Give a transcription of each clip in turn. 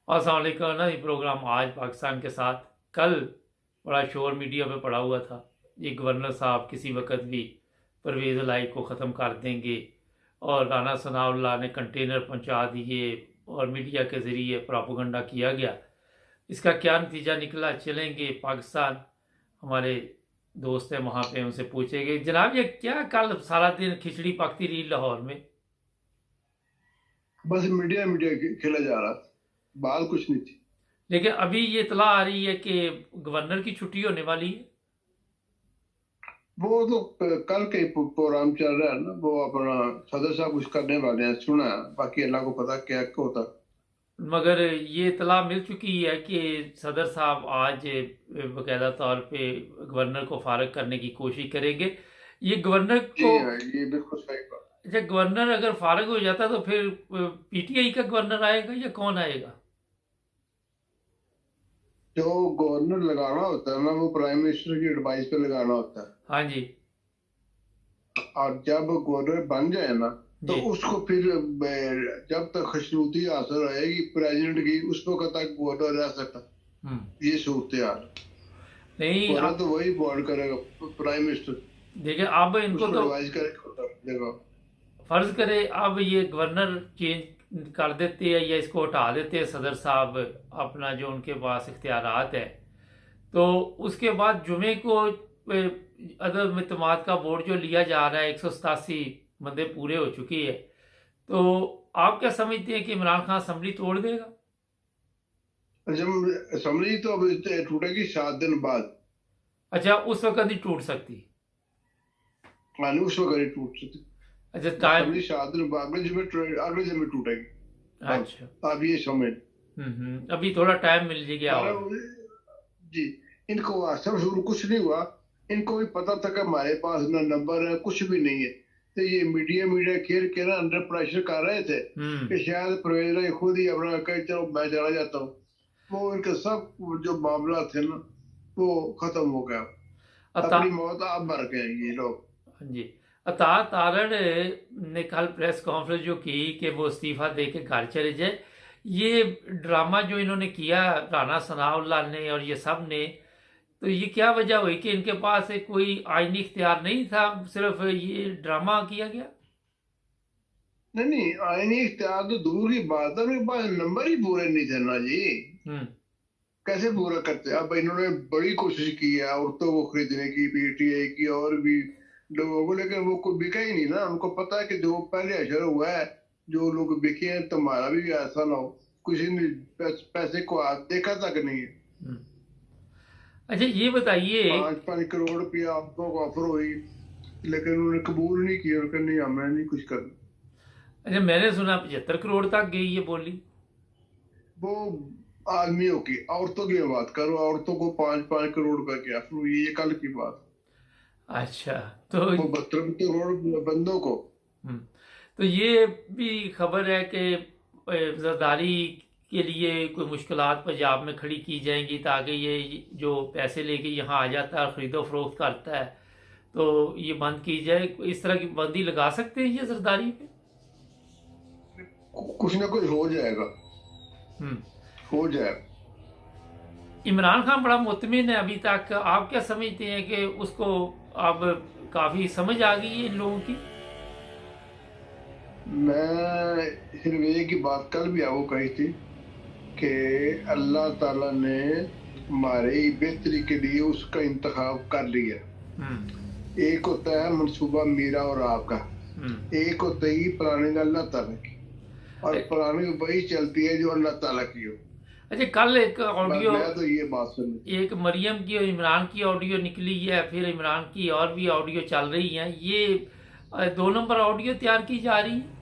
अस्सलाम वालेकुम। ना ये प्रोग्राम आज पाकिस्तान के साथ कल बड़ा शोर मीडिया में पड़ा हुआ था। ये गवर्नर साहब किसी वक्त भी परवेज़ इलाही को ख़त्म कर देंगे और राना सनाउल्लाह ने कंटेनर पहुंचा दिए और मीडिया के ज़रिए प्रोपेगेंडा किया गया। इसका क्या नतीजा निकला चलेंगे पाकिस्तान। हमारे दोस्त हैं वहाँ पे, उनसे पूछेंगे जनाब ये क्या कल सारा दिन खिचड़ी पकती रही लाहौर में। बस मीडिया मीडिया खेला जा रहा था, बात कुछ नहीं थी। लेकिन अभी ये इतला आ रही है कि गवर्नर की छुट्टी होने वाली है। वो तो कल के प्रोग्राम चल रहा है ना, वो अपना सदर साहब कुछ करने वाले हैं, सुना है। बाकी अल्लाह को पता क्या होता। मगर ये इतला मिल चुकी है कि सदर साहब आज बाकायदा तौर पे गवर्नर को फारग करने की कोशिश करेंगे। ये गवर्नर जी को, हाँ, ये बिल्कुल सही बात। जब गवर्नर अगर फारग हो जाता तो फिर पीटीआई का गवर्नर आएगा या कौन आएगा? जो गवर्नर लगाना होता है ना, वो प्राइम मिनिस्टर की एडवाइस पे लगाना होता है। हाँ जी। और जब गवर्नर बन जाए ना, तो जी। उसको फिर जब तक खुशनूदी हासिल रहेगी प्रेसिडेंट की, उस वक्त तक गवर्नर रह सकता। हम्म। ये सूरत हाल। नहीं गवर्नर अब तो वही अपॉइंट करेगा, प्राइम मिनिस्टर देखिए, अब इनको उसको तो एडवाइस करेगा। फर्ज करे अब ये गवर्नर चेंज कर देते हैं या इसको हटा देते हैं सदर साहब अपना जो उनके पास इख्तियारात है, तो उसके बाद जुमे को अदम इत्तेमाद का वोट जो लिया जा रहा है 187 बंदे पूरे हो चुकी है, तो आप क्या समझते हैं कि इमरान खान असम्बली तोड़ देगा? जब असम्बली तो अब टूटेगी 7 दिन बाद। अच्छा, उस वक्त नहीं टूट सकती? मानी उस वक्त नहीं टूट सकती। अच्छा टाइम। असम्बली 7 दिन बाद अगले दिन में टूटेगी। अच्छा। अब ये समझ। अभी थोड़ा टाइम मिल गया और जी, इनको सब शुरू कुछ नहीं हुआ। इनको भी पता था कि हमारे पास ना नंबर है, कुछ भी नहीं है। तो ये मीडिया मीडिया खेल के ना अंडर प्रेशर कर रहे थे कि शायद परवेज इलाही खुद ही अपना कहे चलो मैं चला जाता हूँ। वो इनके सब जो मामला थे ना, वो खत्म हो गया। अपनी मौत आप मर गए ये लोग। हाँ जी। अतार तारड़ ने कल प्रेस कॉन्फ्रेंस जो की कि वो इस्तीफा दे के घर चले जाए, ये ड्रामा जो इन्होंने किया राना सनाउल्लाह ने और ये सब ने, तो ये क्या वजह हुई कि इनके पास कोई आईनी इख्तियार नहीं था, सिर्फ ये ड्रामा किया गया? नहीं नहीं, आईनी इख्तियार तो दूर की बात है, उनके पास नंबर ही पूरे नहीं थे ना जी। कैसे पूरा करते? अब इन्होंने बड़ी कोशिश की है औरतों को खरीदने की, पीटीआई की और भी लोगों को, लेकिन वो कोई बिका ही नहीं ना। उनको पता है कि जो पहले अशर हुआ है, जो लोग बिके हैं, तुम्हारा भी ऐसा ना हो। किसी ने पैसे को देखा तक नहीं है। अच्छा ये बताइए, 5-5 करोड़ रुपया आपको ऑफर हुई, लेकिन उन्होंने कबूल नहीं किया। उन्होंने नहीं, हमें नहीं कुछ करना। अच्छा मैंने सुना 75 करोड़ तक गई ये बोली। वो आदमियों की, औरतों की बात करो। औरतों को 5-5 करोड़ रुपए की ऑफर हुई, ये कल की बात। अच्छा तो वो 72 करोड़ बंदों को। तो ये भी खबर है कि जरदारी के लिए कोई मुश्किलात पंजाब में खड़ी की जाएंगी ताकि ये जो पैसे लेके यहाँ आ जाता है, खरीदो फरोख्त करता है, तो ये बंद की जाए। इस तरह की बंदी लगा सकते हैं ये जरदारी पे? कुछ ना कुछ हो जाएगा, हो जाएगा। इमरान खान बड़ा मुतमिन है अभी तक। आप क्या समझते हैं कि उसको अब काफी समझ आ गई है इन लोगों की? मैं सिर्फ एक ही बात कल भी आपको कही थी कि अल्लाह ताला ने हमारी बेहतरी के लिए उसका इंतखाब कर लिया। एक होता है मंसूबा मेरा और आपका, एक होता ही प्लानिंग अल्लाह ताला की, और प्लानिंग वही चलती है जो अल्लाह ताला की हो। अच्छा कल एक ऑडियो, मैं तो ये बात सुनी, एक मरियम की और इमरान की ऑडियो निकली है, फिर इमरान की और भी ऑडियो चल रही है। ये 2 नंबर ऑडियो तैयार की जा रही है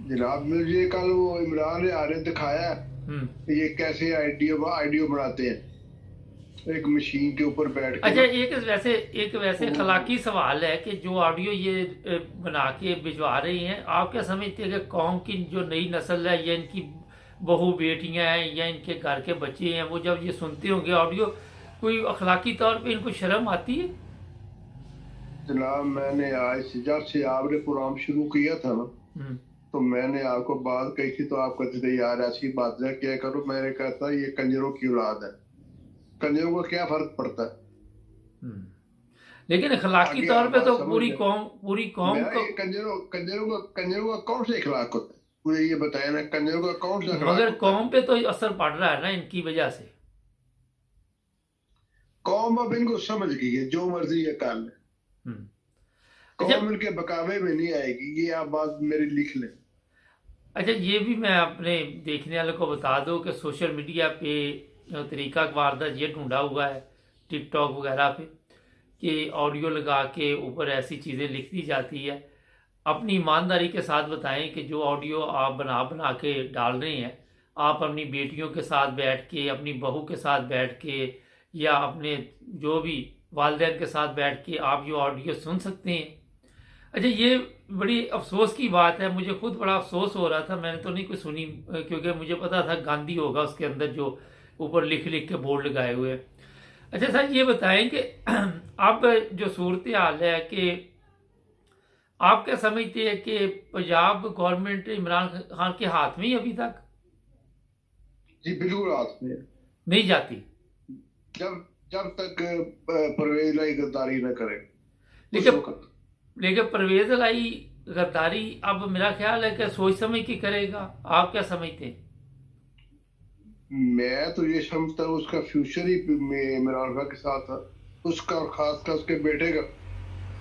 जनाब। मुझे कल वो इमरान ने दिखाया ये कैसे आइडियो बनाते हैं एक मशीन के ऊपर बैठ के। अच्छा एक वैसे खलाकी सवाल है कि जो ऑडियो ये बना के भिजवा रही हैं, आप क्या समझते हैं कि कौम की जो नई नस्ल है या इनकी बहू बेटियां हैं या इनके घर के बच्चे हैं, वो जब ये सुनते होंगे ऑडियो, कोई अखलाकी तौर पे इनको शर्म आती है? जनाब मैंने आज जब से आपने प्रोग्राम शुरू किया था ना, तो मैंने आपको बात कही थी तो आप कहते थे यार ऐसी बात है क्या करो। मैंने कहता ये कंजरों की औलाद है, कंजरों को क्या फर्क पड़ता है। लेकिन अखलाकी आगे तौर आप पे बात तो समझ पूरी गए। कौम मेरा को। ये कंजरों का कौन सा इखलाक होता है, मुझे ये बताया ना, कंजरों का कौन सा इखलाक मगर होता है। कौम पे तो असर पड़ रहा है ना इनकी वजह से। कौम अब इनको समझ गई है, जो मर्जी ये कर ले, हम्म। अच्छा। कौम इनके बकावे में नहीं आएगी, ये आप बात मेरी लिख लें। अच्छा, ये भी मैं अपने देखने वालों को बता दूं कि सोशल मीडिया पे तरीका वारदात ये ढूंढा हुआ है टिकटॉक वगैरह पे कि ऑडियो लगा के ऊपर ऐसी चीज़ें लिख दी जाती है। अपनी ईमानदारी के साथ बताएं कि जो ऑडियो आप बना बना के डाल रहे हैं, आप अपनी बेटियों के साथ बैठ के, अपनी बहू के साथ बैठ के, या अपने जो भी वालिदैन के साथ बैठ के आप जो ऑडियो सुन सकते हैं। अच्छा, ये बड़ी अफसोस की बात है, मुझे खुद बड़ा अफसोस हो रहा था। मैंने तो नहीं कुछ सुनी क्योंकि मुझे पता था गांधी होगा उसके अंदर जो ऊपर लिख लिख के बोर्ड लगाए हुए। अच्छा सर, ये बताएं कि अब जो सूरत हाल है कि आप क्या समझते हैं कि पंजाब गवर्नमेंट इमरान खान के हाथ में ही अभी तक जी बिल्कुल हाथ में है। नहीं जाती? जब जब तक परवेज लाई गद्दारी न करे उस लेकिन वक्त। लेकिन परवेज लाई गद्दारी अब मेरा ख्याल है कि सोच समझ के करेगा। आप क्या समझते हैं? मैं तो ये समझता हूँ उसका फ्यूचर ही इमरान खान के साथ था, उसका और खासकर उसके बेटे का।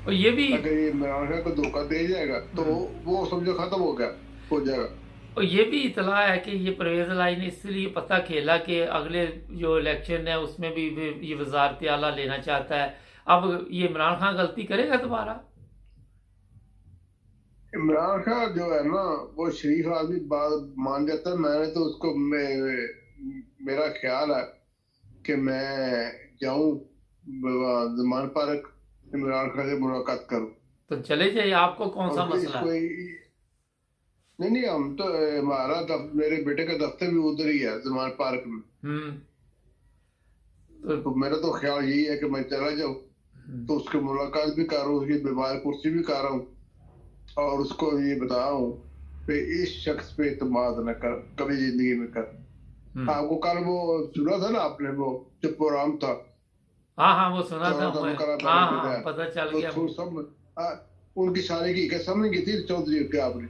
और ये भी अगर ये इमरान खान को धोखा दे जाएगा तो वो समझो खत्म हो गया, हो जाएगा। और ये भी इतला है कि ये परवेज लाई ने इसलिए पता खेला कि अगले जो इलेक्शन है उसमें भी ये वजारत आला लेना चाहता है। अब ये इमरान खान गलती करेगा दोबारा? इमरान खान जो है ना वो शरीफ आदमी बात मान जाता है। मैंने तो उसको मेरा ख्याल है कि मैं जाऊं जमान पार्क, इमरान खान से मुलाकात करूं। तो चले जाइए, आपको कौन सा और मसला इसको है? नहीं नहीं, हम तो हमारा मेरे बेटे का दफ्तर भी उधर ही है जमान पार्क में। तो मेरा तो ख्याल यही है कि मैं चला जाऊं तो उसकी मुलाकात भी कर रहा हूँ, उसकी बीमार कुर्सी भी कर रहा हूँ और उसको ये बताऊं कि इस शख्स पे इत्मीनान न कर कभी जिंदगी में कर। आपको कल वो सुना था ना आपने, वो जो प्रोग्राम था, हाँ हाँ, वो सुना था चौदह मैं। करा था हाँ हाँ, पता चल तो गया। सब उनकी सारी की समझ गई थी चौधरी के आपने।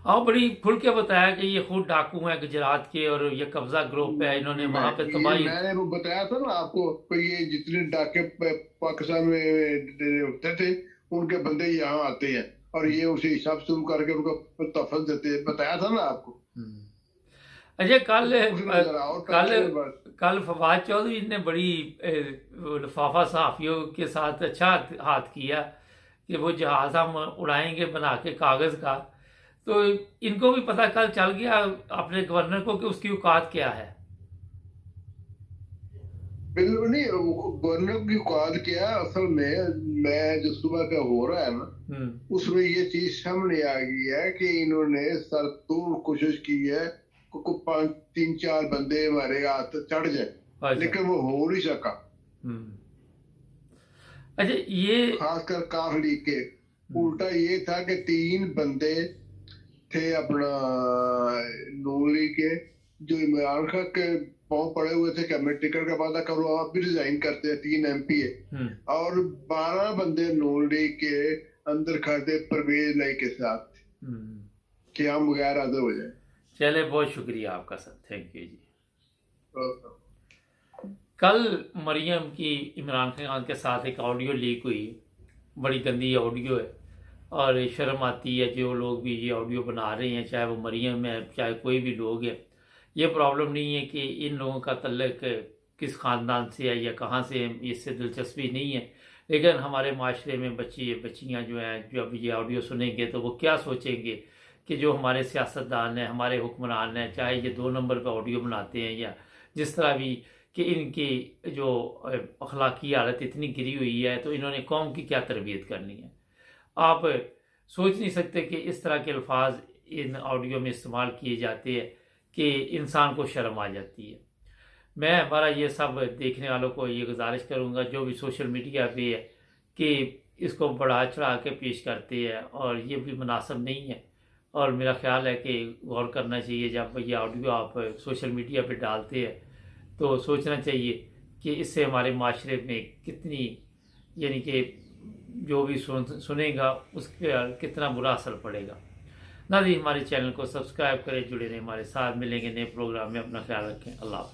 हाँ, बड़ी खुल के बताया कि ये खुद डाकू हैं गुजरात के और ये कब्जा ग्रुप है, इन्होंने वहां पे तबाही। मैंने वो बताया था ना आपको कि ये जितने डाके पाकिस्तान में होते थे उनके बंदे यहाँ आते हैं और ये उसे हिसाब शुरू करके उनको तफस देते हैं, बताया था ना आपको। अच्छा, कल और कल कल फवाद चौधरी ने बड़ी लिफाफा सहाफियों के साथ अच्छा हाथ किया कि वो जहाज हम उड़ाएंगे बना के कागज का। तो इनको भी पता कल चल गया अपने गवर्नर को कि उसकी औकात क्या है। बिल्कुल नहीं, गवर्नर की औकात क्या है असल में। मैं जो सुबह का हो रहा है ना उसमें ये चीज सामने आ गई है कि इन्होंने सरतूर कोशिश की है को 5-3-4 बंदे हमारे हाथ चढ़ जाए, लेकिन वो हो नहीं सका। अच्छा, ये खासकर काफ लीग के उल्टा ये था कि 3 बंदे थे अपना नून लीग के जो इमरान खान के पांव पड़े हुए थे कि हमें टिकट का वादा करो, आप भी रिजाइन करते हैं। 3 MP है और 12 बंदे नून लीग के अंदर खड़े परवेज लाई के साथ कि हम बगैर आदर हो जाए। चले, बहुत शुक्रिया आपका सर, थैंक यू जी। कल मरियम की इमरान खान के साथ एक ऑडियो लीक हुई, बड़ी गंदी ऑडियो है और शर्म आती है जो लोग भी ये ऑडियो बना रहे हैं, चाहे वो मरियम है चाहे कोई भी लोग है। ये प्रॉब्लम नहीं है कि इन लोगों का तल्लक किस ख़ानदान से है या कहाँ से है, इससे दिलचस्पी नहीं है। लेकिन हमारे माशरे में बच्चियाँ जो हैं जब ये ऑडियो सुनेंगे तो वो क्या सोचेंगे कि जो हमारे सियासतदान हैं, हमारे हुक्मरान हैं, चाहे ये 2 नंबर पर ऑडियो बनाते हैं या जिस तरह भी, कि इनकी जो अखलाकी हालत इतनी गिरी हुई है तो इन्होंने कौम की क्या तरबियत करनी है। आप सोच नहीं सकते कि इस तरह के अल्फाज इन ऑडियो में इस्तेमाल किए जाते हैं कि इंसान को शर्म आ जाती है। मैं हमारा ये सब देखने वालों को ये गुजारिश करूँगा जो भी सोशल मीडिया पे है कि इसको बढ़ा चढ़ा के पेश करते हैं और ये भी मुनासिब नहीं है। और मेरा ख्याल है कि गौर करना चाहिए जब ये ऑडियो आप सोशल मीडिया पे डालते हैं तो सोचना चाहिए कि इससे हमारे माशरे में कितनी, यानी कि जो भी सुनेगा उस पर कितना बुरा असर पड़ेगा। नाज़रीन, हमारे चैनल को सब्सक्राइब करें, जुड़े रहें हमारे साथ, मिलेंगे नए प्रोग्राम में। अपना ख्याल रखें। अल्लाह हाफ़िज़।